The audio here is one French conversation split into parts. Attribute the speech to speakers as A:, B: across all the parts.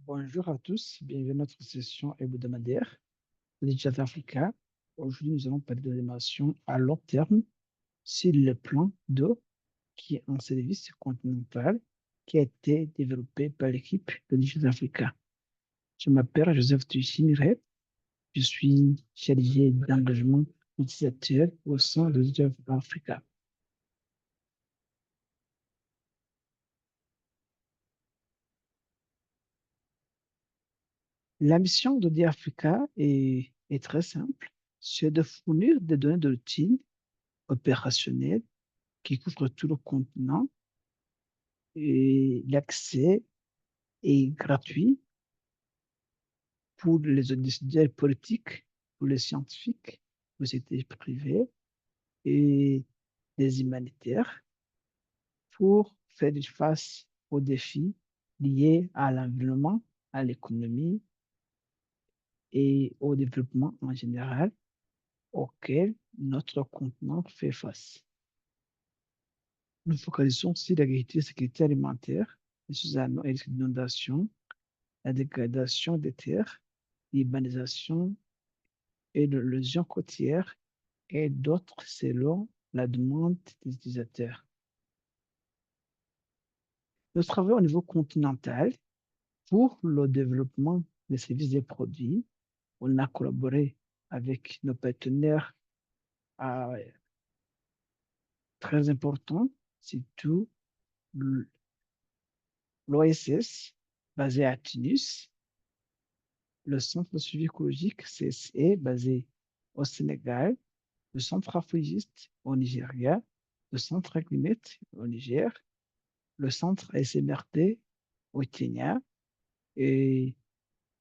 A: Bonjour à tous, bienvenue à notre session hebdomadaire de Digital Africa. Aujourd'hui, nous allons parler de l'animation à long terme sur le plan d'eau qui est un service continental qui a été développé par l'équipe de Digital Africa. Je m'appelle Joseph Tuchimire, je suis chargé d'engagement utilisateur au sein de Digital Africa. La mission de DiAfrica est très simple, c'est de fournir des données de routine opérationnelles qui couvre tout le continent et l'accès est gratuit pour les décideurs politiques, pour les scientifiques, pour les secteurs privés et les humanitaires pour faire face aux défis liés à l'environnement, à l'économie et au développement en général auquel notre continent fait face. Nous focalisons sur l'agriculture et la sécurité alimentaire, les inondations, la dégradation des terres, l'urbanisation et l'érosion côtière et d'autres selon la demande des utilisateurs. Nous travaillons au niveau continental pour le développement des services et produits. On a collaboré avec nos partenaires euh, très importants, surtout l'OSS basé à Tunis, le Centre de suivi écologique CSE basé au Sénégal, le Centre Afrojuste au Nigeria, le Centre Agrimet au Niger, le Centre SMRT au Kenya et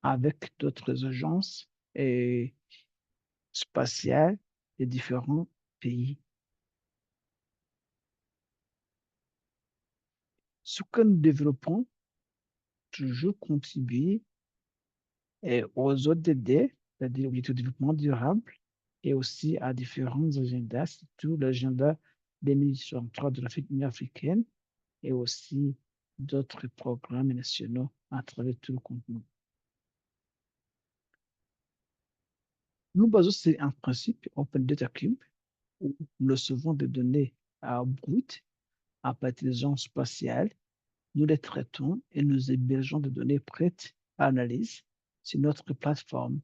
A: avec d'autres agences et spatiales des différents pays. Ce que nous développons toujours contribue aux ODD, c'est-à-dire l'objectif de développement durable, et aussi à différents agendas, surtout l'agenda 2063 de l'Union africaine et aussi d'autres programmes nationaux à travers tout le continent. Nous basons sur un principe Open Data Cube où nous recevons des données brutes à partir des zones spatiales, nous les traitons et nous hébergeons des données prêtes à analyse sur notre plateforme.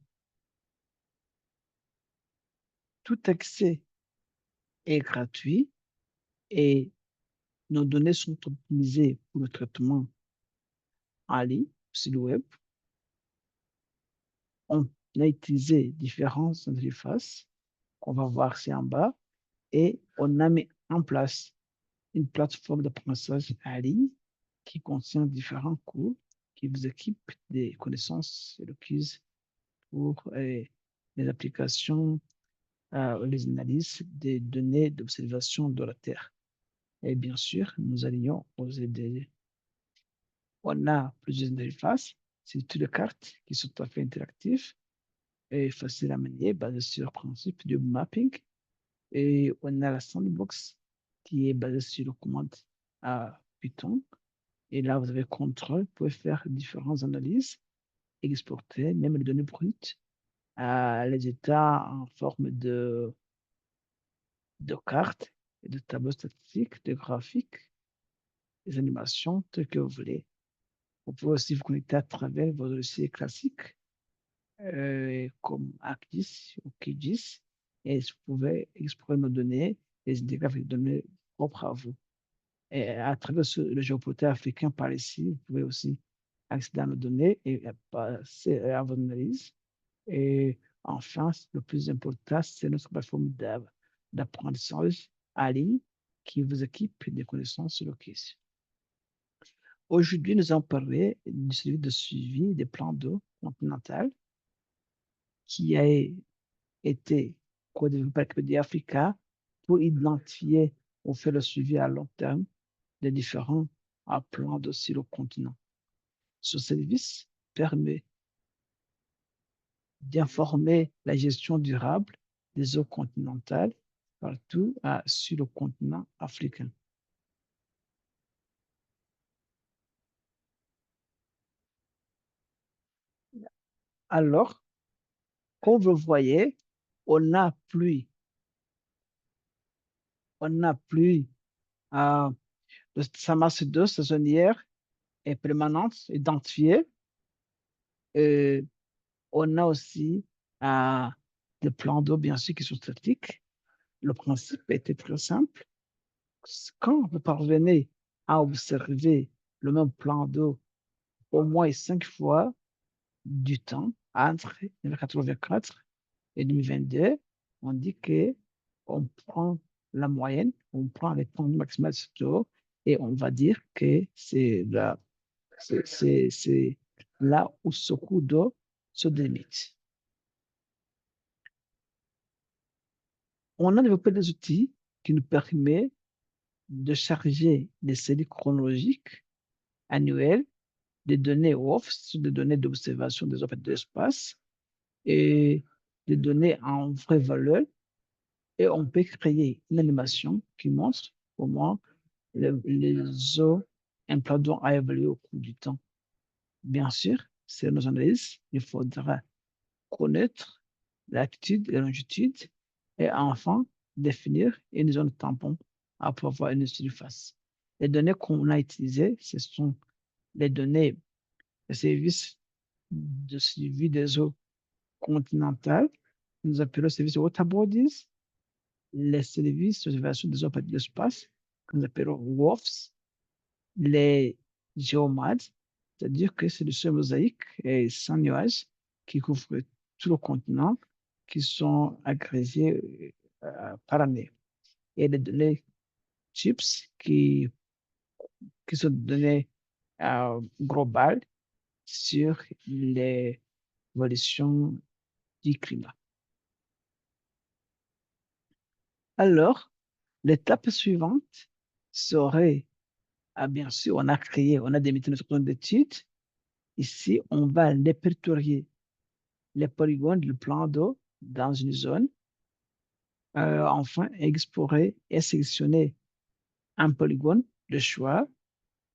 A: Tout accès est gratuit et nos données sont optimisées pour le traitement en ligne sur le web. On a utilisé différentes interfaces qu'on va voir ici en bas et on a mis en place une plateforme d'apprentissage en ligne qui contient différents cours qui vous équipent des connaissances requises pour les applications, les analyses des données d'observation de la Terre. Et bien sûr, nous allions aux aider. On a plusieurs interfaces, c'est toutes les cartes qui sont tout à fait interactives et faciles à manier, basées sur le principe du mapping. Et on a la sandbox qui est basée sur le commande à Python. Et là, vous avez contrôle, vous pouvez faire différentes analyses, exporter même les données brutes, les états en forme de cartes, de tableaux statistiques, de graphiques, des animations, tout ce que vous voulez. Vous pouvez aussi vous connecter à travers vos dossiers classiques comme ArcGIS ou QGIS et vous pouvez explorer nos données et les intégrer avec des données propres à vous. Et à travers le géoportail africain par ici, vous pouvez aussi accéder à nos données et passer à vos analyses. Et enfin, le plus important, c'est notre plateforme d'apprentissage en ligne qui vous équipe des connaissances sur le quiz. Aujourd'hui, nous allons parler du service de suivi des plans d'eau continental qui a été co-développé par Wikipédia Africa pour identifier ou faire le suivi à long terme des différents plans d'eau sur le continent. Ce service permet d'informer la gestion durable des eaux continentales partout sur le continent africain. Alors, comme vous voyez, on n'a plus, on n'a plus euh, sa masse d'eau saisonnière et permanente identifiée. Euh, on a aussi euh, des plans d'eau, bien sûr, qui sont statiques. Le principe était très simple. Quand vous parvenez à observer le même plan d'eau au moins 5 fois du temps, entre 1984 et 2022, on dit que on prend la moyenne, on prend les temps maximales de l'eau et on va dire que c'est là où ce cours d'eau se délimite. On a développé des outils qui nous permettent de charger les séries chronologiques annuelles des données WOF, des données d'observation des objets de l'espace et des données en vraie valeur. Et on peut créer une animation qui montre comment les eaux implantants a évolué au cours du temps. Bien sûr, c'est nos analyses. Il faudra connaître l'altitude et la longitude et enfin définir une zone tampon pour avoir une surface. Les données qu'on a utilisées, ce sont les données des services de suivi des eaux continentales. Nous appelons services water bodies, les services d'observation des eaux de l'espace, que nous appelons WOFs, les géomades, c'est-à-dire que c'est le seul mosaïque et sans nuages qui couvre tout le continent, qui sont agrégés par année. Et les données CHIPS qui sont données globales sur l'évolution du climat. Alors, l'étape suivante serait, bien sûr, on a des méthodes d'études. Ici, on va répertorier les polygones du plan d'eau dans une zone. Enfin, explorer et sélectionner un polygone de choix.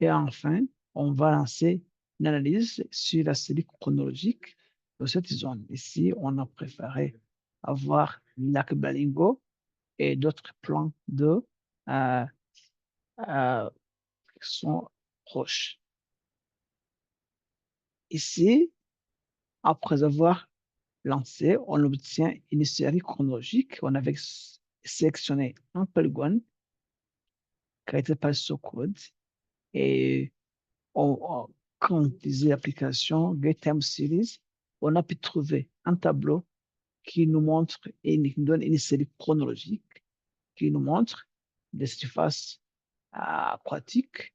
A: Et enfin, on va lancer une analyse sur la série chronologique de cette zone. Ici, on a préféré avoir le lac Balingo et d'autres plans d'eau euh, euh, qui sont proches. Ici, après avoir lancé, on obtient une série chronologique. On avait sélectionné un polygone créé par ce code et quand on utilisait l'application GetTime Series, on a pu trouver un tableau qui nous montre et qui nous donne une série chronologique qui nous montre les surfaces aquatiques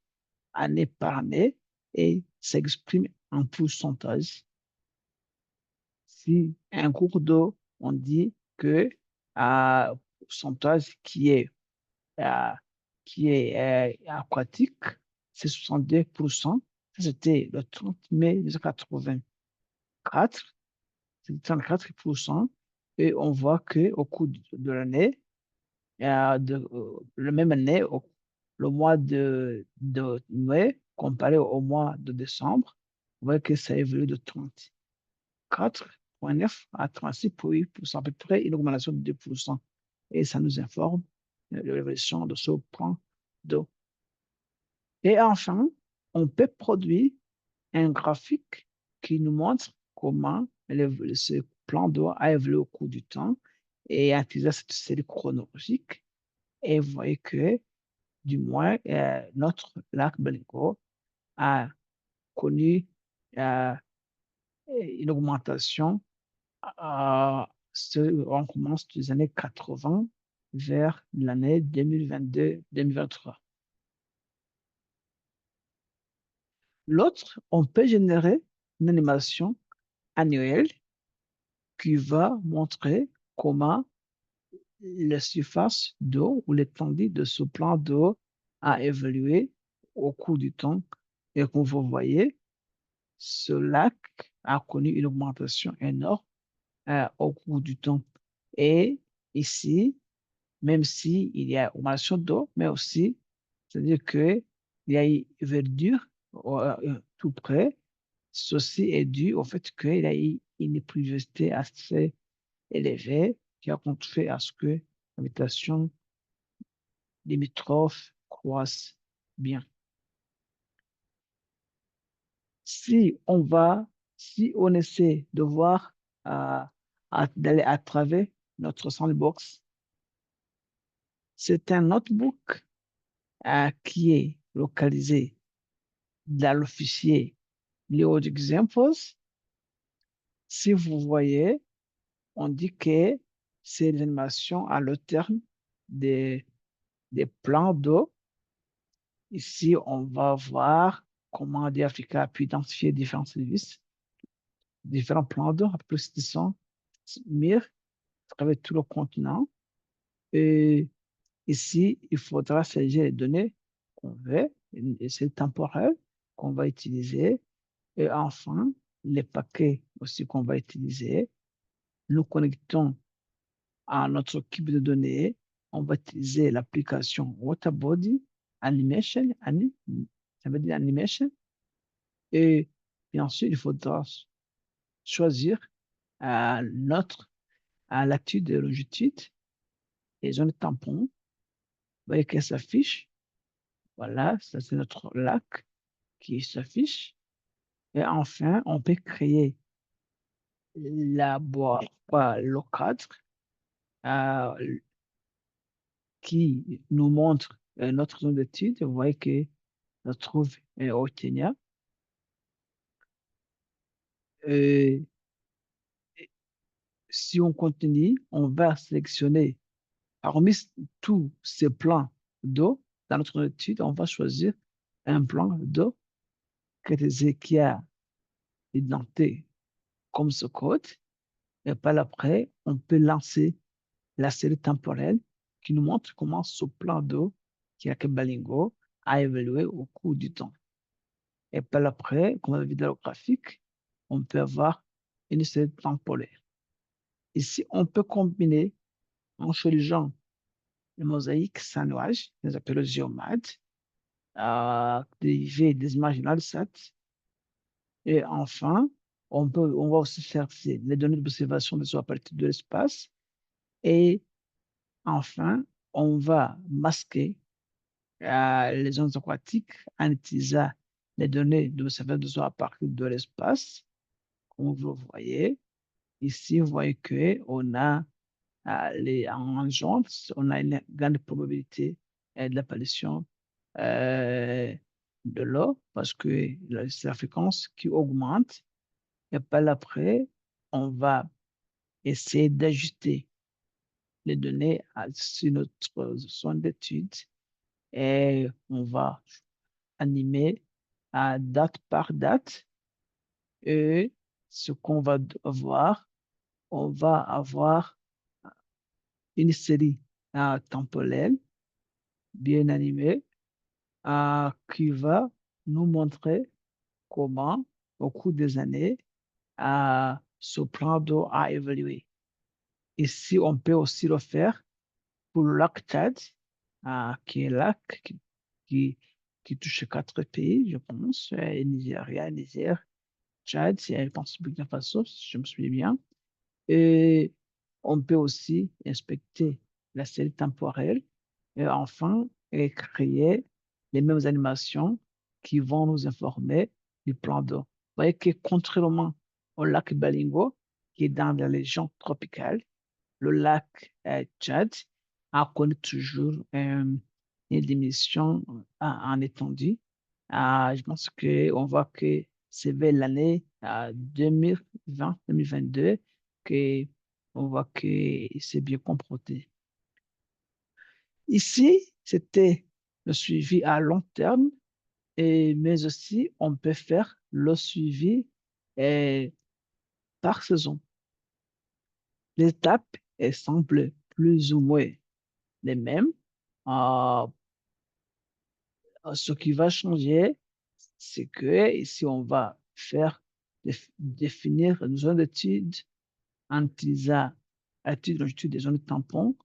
A: année par année et s'exprime en pourcentage. Si un cours d'eau, on dit que pourcentage euh, qui est aquatique, c'est 62%. C'était le 30 mai 1984, c'est 34%. Et on voit qu'au cours de l'année, la même année, le mois de mai, comparé au mois de décembre, on voit que ça évolue de 34,9 à 36,8%, à peu près une augmentation de 2%. Et ça nous informe de l'évolution de ce point d'eau. Et enfin, on peut produire un graphique qui nous montre comment ce plan d'eau a évolué au cours du temps et à utiliser cette série chronologique. Et vous voyez que, du moins, notre lac Balingo a connu euh, une augmentation. On commence des années 80 vers l'année 2022-2023. L'autre, on peut générer une animation annuelle qui va montrer comment la surface d'eau ou l'étendue de ce plan d'eau a évolué au cours du temps. Et comme vous voyez, ce lac a connu une augmentation énorme au cours du temps. Et ici, même s'il y a augmentation d'eau, mais aussi, c'est-à-dire qu'il y a eu verdure tout près, ceci est dû au fait qu'il y a eu une pluviosité assez élevée qui a contribué à ce que l'habitation limitrophe croisse bien. Si on essaie de voir d'aller à travers notre sandbox, c'est un notebook qui est localisé dans le fichier Leo Examples. Si vous voyez, on dit que c'est l'animation à le terme des, des plans d'eau. Ici, on va voir comment Africa a pu identifier différents services, différents plans d'eau, à peu près 600 MIR à travers tout le continent. Et ici, il faudra saisir les données qu'on veut, et c'est temporel qu'on va utiliser. Et enfin, les paquets aussi qu'on va utiliser. Nous connectons à notre cube de données. On va utiliser l'application Waterbody Animation, ça veut dire animation. Et bien sûr, il faudra choisir à latitude et longitude et zone tampon. Vous voyez qu'elle s'affiche. Voilà, ça c'est notre lac qui s'affiche. Et enfin, on peut créer le cadre euh, qui nous montre notre zone d'étude. Vous voyez que on trouve au Kenya. Euh, si on continue, on va sélectionner parmi tous ces plans d'eau dans notre étude, on va choisir un plan d'eau qui a identité comme ce code. Et par après, on peut lancer la série temporelle qui nous montre comment ce plan d'eau qui a que Balingo a évolué au cours du temps. Et par après, comme on a vu dans le graphique, on peut avoir une série temporelle. Ici, on peut combiner en choisissant les mosaïques sans nuages, les appelle géomades, dérivés des images Landsat. Et enfin, on va aussi faire les données d'observation de à partir de l'espace. Et enfin, on va masquer les zones aquatiques en utilisant les données d'observation à partir de l'espace. Comme vous le voyez, ici, vous voyez qu'on a en janvier, on a une grande probabilité de l'apparition euh, de l'eau parce que c'est la fréquence qui augmente. Et par après, on va essayer d'ajuster les données sur notre zone d'étude et on va animer à date par date. Et ce qu'on va voir, on va avoir une série temporelle bien animée qui va nous montrer comment, au cours des années, ce plan d'eau a évolué. Ici, on peut aussi le faire pour le lac Tchad, qui est un lac qui, qui touche 4 pays, je pense, Nigeria, Niger, Tchad, et je pense Burkina Faso, si je me souviens bien. Et on peut aussi inspecter la série temporelle et enfin créer les mêmes animations qui vont nous informer du plan d'eau. Vous voyez que contrairement au lac Balingo, qui est dans la région tropicale, le lac Tchad a connu toujours une diminution en étendue. Je pense qu'on voit que c'est vers l'année 2020-2022 qu'on voit que c'est bien comporté. Ici, c'était le suivi à long terme, mais aussi on peut faire le suivi euh, par saison. Les étapes elles semblent plus ou moins les mêmes. Euh, Ce qui va changer, c'est que ici, on va définir une zone d'étude en utilisant l'étude longitude des zones tampons.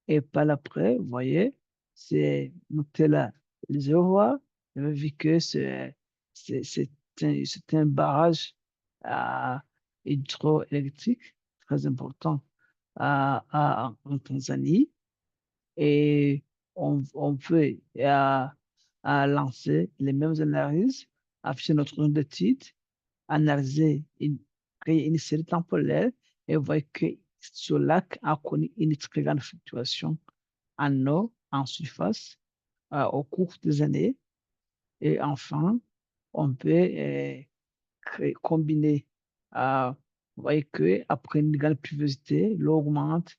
A: Et par après, vous voyez, c'est noté là. Les voies, vous avez vu que c'est un barrage hydroélectrique très important en Tanzanie. Et on peut lancer les mêmes analyses, afficher notre nombre de titres, analyser, créer une série temporelle et voir que ce lac a connu une très grande fluctuation en eau, en surface, au cours des années. Et enfin, on peut combiner. Vous voyez qu'après une grande pluviosité, l'eau augmente,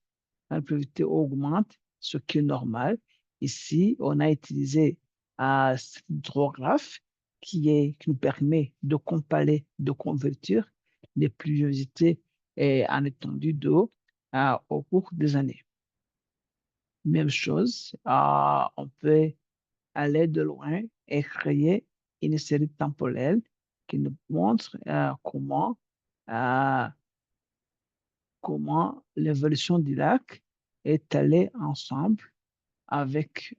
A: la pluviosité augmente, ce qui est normal. Ici, on a utilisé cet hydrographe qui nous permet de comparer, de convertir les pluviosités en étendue d'eau au cours des années. Même chose, on peut aller de loin et créer une série temporelle qui nous montre euh, comment l'évolution du lac est allée ensemble avec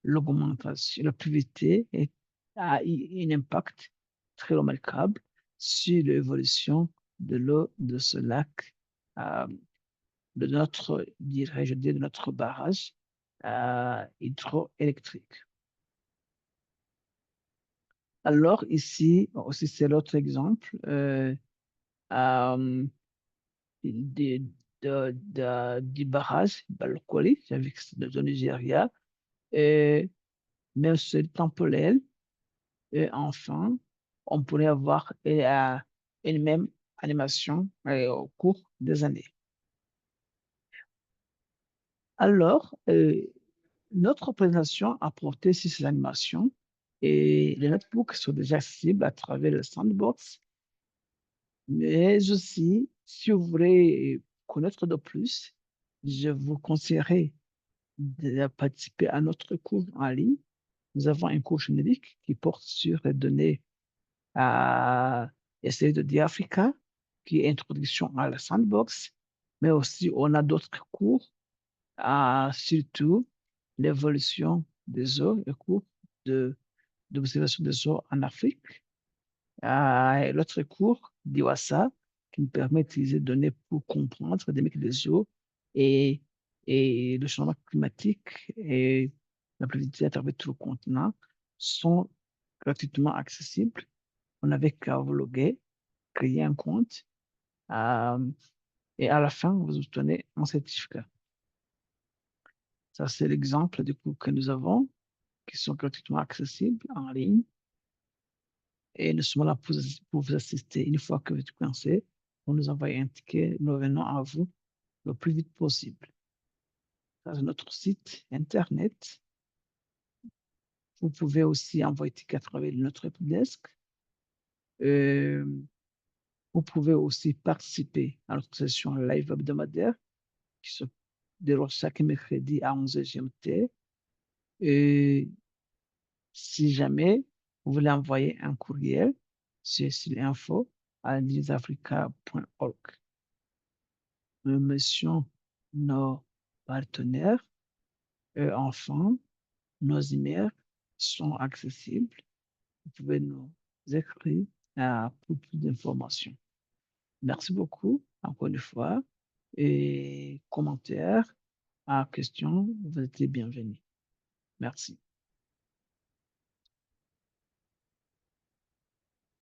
A: l'augmentation, la pluviosité et a eu un impact très remarquable sur l'évolution de l'eau de ce lac, euh, de notre, dirais-je, de notre barrage hydroélectrique. Alors ici, aussi c'est l'autre exemple euh, de, du barrage Balkoli avec le Nigeria, et même sur temporel. Et enfin, on pourrait avoir une même animation au cours des années. Alors, notre présentation a porté sur ces animations et les notebooks sont déjà accessibles à travers le sandbox. Mais aussi, si vous voulez connaître de plus, je vous conseillerais de participer à notre cours en ligne. Nous avons un cours générique qui porte sur les données à essayer de Africa, qui est introduction à la sandbox, mais aussi on a d'autres cours, surtout l'évolution des eaux, le cours d'observation des eaux en Afrique. L'autre cours d'IWASA qui nous permet d'utiliser des données pour comprendre les dynamiques des eaux et, et le changement climatique et la prévision à travers tout le continent sont gratuitement accessibles. On n'avait qu'à vous loguer, créer un compte euh, et à la fin, vous obtenez un certificat. Ça, c'est l'exemple des cours que nous avons qui sont gratuitement accessibles en ligne. Et nous sommes là pour vous assister. Une fois que vous êtes coincé, vous nous envoyez un ticket, nous revenons à vous le plus vite possible. Ça, c'est notre site internet. Vous pouvez aussi envoyer ticket à travers notre helpdesk. Euh, vous pouvez aussi participer à notre session live hebdomadaire qui se déroule chaque mercredi à 11h GMT. Et si jamais vous voulez envoyer un courriel, c'est sur info@lisafrica.org. Nous mentions nos partenaires et enfin, nos emails sont accessibles. Vous pouvez nous écrire pour plus d'informations. Merci beaucoup, encore une fois. Et commentaires, questions, vous êtes les bienvenus. Merci.